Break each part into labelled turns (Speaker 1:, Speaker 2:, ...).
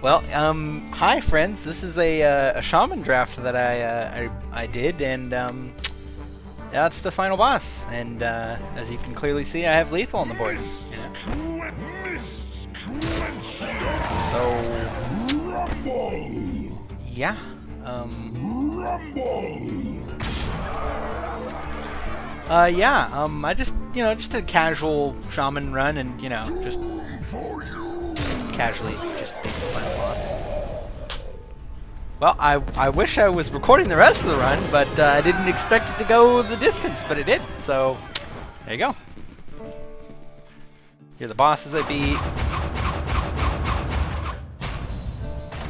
Speaker 1: Well, hi friends. This is a shaman draft that I did, and yeah, it's the final boss. And as you can clearly see, I have lethal on the board. So yeah, I just just a casual shaman run, and just casually just beat the final boss. Well, I wish I was recording the rest of the run, but I didn't expect it to go the distance, but it did. So there you go. Here are the bosses I beat.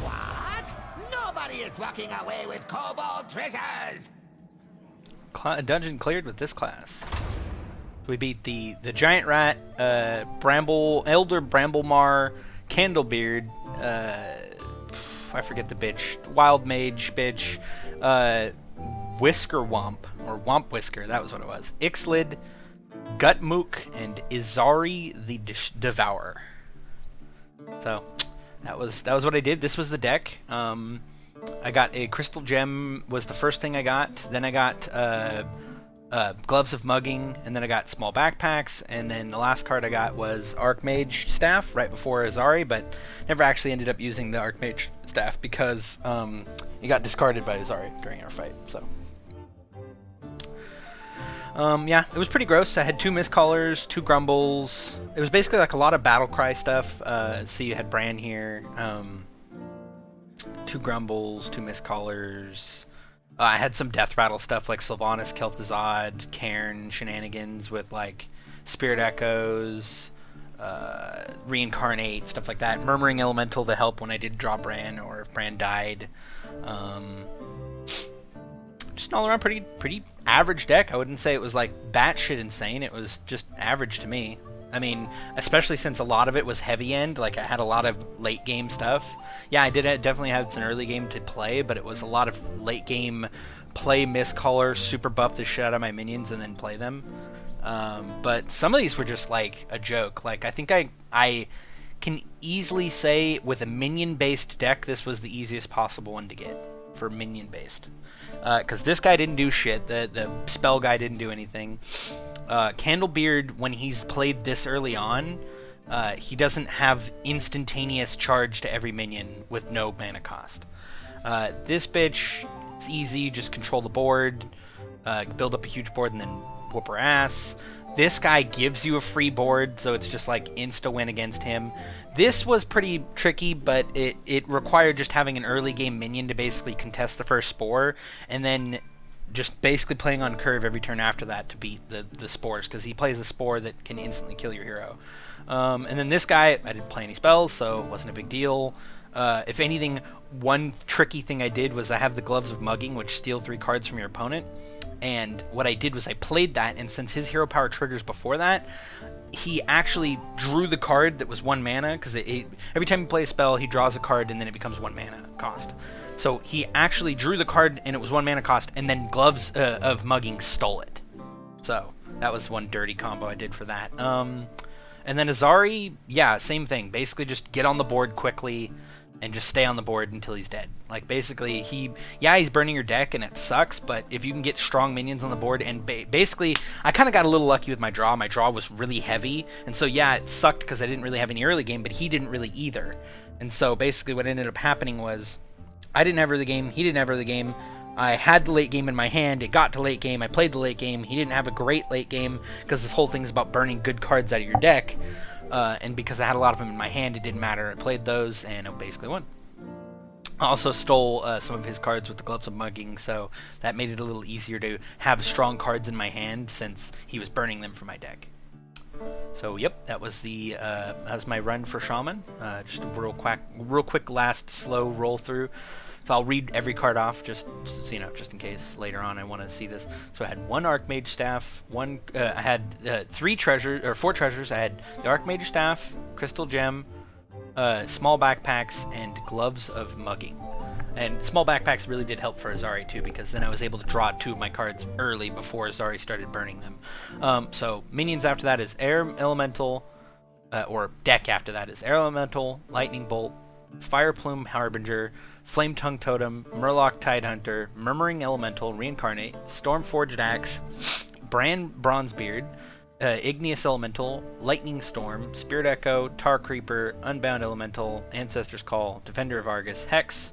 Speaker 2: What? Nobody is walking away with kobold treasures!
Speaker 1: Dungeon cleared with this class. We beat the giant rat, elder Bramblemar, Candlebeard, I forget the bitch, wild mage bitch, Whisker Womp, or Womp Whisker, that was what it was. Ixlid, Gutmook, and Izari the Devourer. So that was what I did. This was the deck. I got a crystal gem was the first thing I got. Then I got gloves of mugging, and then I got small backpacks, and then the last card I got was Archmage staff right before Izari, but never actually ended up using the Archmage staff because it got discarded by Izari during our fight. So yeah, it was pretty gross. I had 2 miscallers, 2 grumbles. It was basically like a lot of battle cry stuff. See, you had Bran here, 2 grumbles, 2 miscallers. I had some death rattle stuff like Sylvanas, Kel'Thuzad, Cairn shenanigans with like Spirit Echoes, Reincarnate, stuff like that. Murmuring Elemental to help when I did draw Bran or if Bran died. Just an all around pretty average deck. I wouldn't say it was like batshit insane. It was just average to me. I mean, especially since a lot of it was heavy end, like I had a lot of late game stuff. Yeah, I did definitely have some early game to play, but it was a lot of late game play miscaller, super buff the shit out of my minions and then play them. But some of these were just like a joke. Like I think I can easily say with a minion based deck, this was the easiest possible one to get for minion based. Because this guy didn't do shit. The spell guy didn't do anything. Candlebeard, when he's played this early on, he doesn't have instantaneous charge to every minion with no mana cost. This bitch, it's easy, just control the board, build up a huge board, and then whoop her ass. This guy gives you a free board, so it's just like insta-win against him. This was pretty tricky, but it required just having an early game minion to basically contest the first spore, and then just basically playing on curve every turn after that to beat the spores, because he plays a spore that can instantly kill your hero. And then this guy, I didn't play any spells, so it wasn't a big deal. If anything, one tricky thing I did was I have the Gloves of Mugging, which steal 3 cards from your opponent. And what I did was I played that, and since his hero power triggers before that, he actually drew the card that was 1 mana, because every time you play a spell, he draws a card, and then it becomes 1 mana cost. So he actually drew the card, and it was 1 mana cost, and then Gloves of Mugging stole it. So that was one dirty combo I did for that. And then Izari, yeah, same thing. Basically just get on the board quickly and just stay on the board until he's dead. Like, basically, he's burning your deck, and it sucks, but if you can get strong minions on the board, and basically, I kind of got a little lucky with my draw. My draw was really heavy, and so, yeah, it sucked because I didn't really have any early game, but he didn't really either. And so, basically, what ended up happening was I didn't have early game, he didn't have early game. I had the late game in my hand, it got to late game, I played the late game, he didn't have a great late game, because this whole thing is about burning good cards out of your deck. And because I had a lot of them in my hand, it didn't matter. I played those, and I basically won. I also stole some of his cards with the Gloves of Mugging, so that made it a little easier to have strong cards in my hand since he was burning them from my deck. So, yep, that was my run for Shaman. Just a real quick last slow roll through. So I'll read every card off just just in case later on I want to see this. So I had 1 Archmage staff, I had 4 treasures. I had the Archmage staff, Crystal Gem, small backpacks, and Gloves of Mugging. And small backpacks really did help for Izari too, because then I was able to draw 2 of my cards early before Izari started burning them. So minions after that is Air Elemental, or deck after that is Air Elemental, Lightning Bolt, Fire Plume Harbinger, Flame Tongue Totem, Murloc Tidehunter, Murmuring Elemental Reincarnate, Stormforged Axe, Bran Bronzebeard, Igneous Elemental, Lightning Storm, Spirit Echo, Tar Creeper, Unbound Elemental, Ancestor's Call, Defender of Argus, Hex,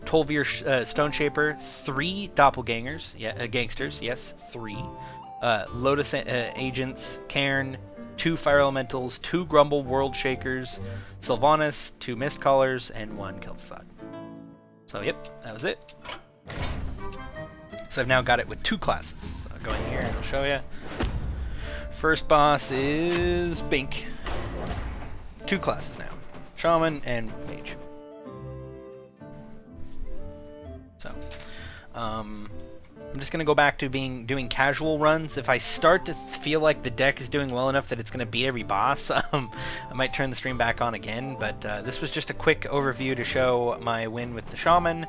Speaker 1: Tolvir Stone Shaper, 3 Doppelgangers, gangsters, yes, 3. Lotus Agents, Cairn, 2 Fire Elementals, 2 Grumble World Shakers, Sylvanas, 2 Mistcallers, and 1 Kel'Thuzad. So, yep, that was it. So I've now got it with 2 classes. So I'll go in here and I'll show you. First boss is Bink. 2 classes now. Shaman and Mage. So, I'm just going to go back to doing casual runs. If I start to feel like the deck is doing well enough that it's going to beat every boss, I might turn the stream back on again. But this was just a quick overview to show my win with the Shaman.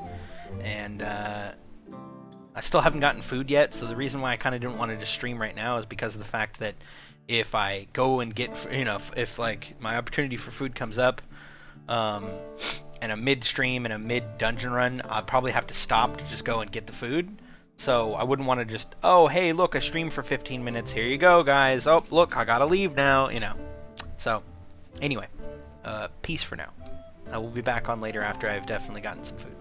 Speaker 1: And I still haven't gotten food yet, so the reason why I kind of didn't want to just stream right now is because of the fact that if I go and get, if like my opportunity for food comes up, and a mid-stream and a mid-dungeon run, I'll probably have to stop to just go and get the food. So I wouldn't want to just, oh, hey, look, I streamed for 15 minutes. Here you go, guys. Oh, look, I gotta leave now, So, anyway, peace for now. I will be back on later after I've definitely gotten some food.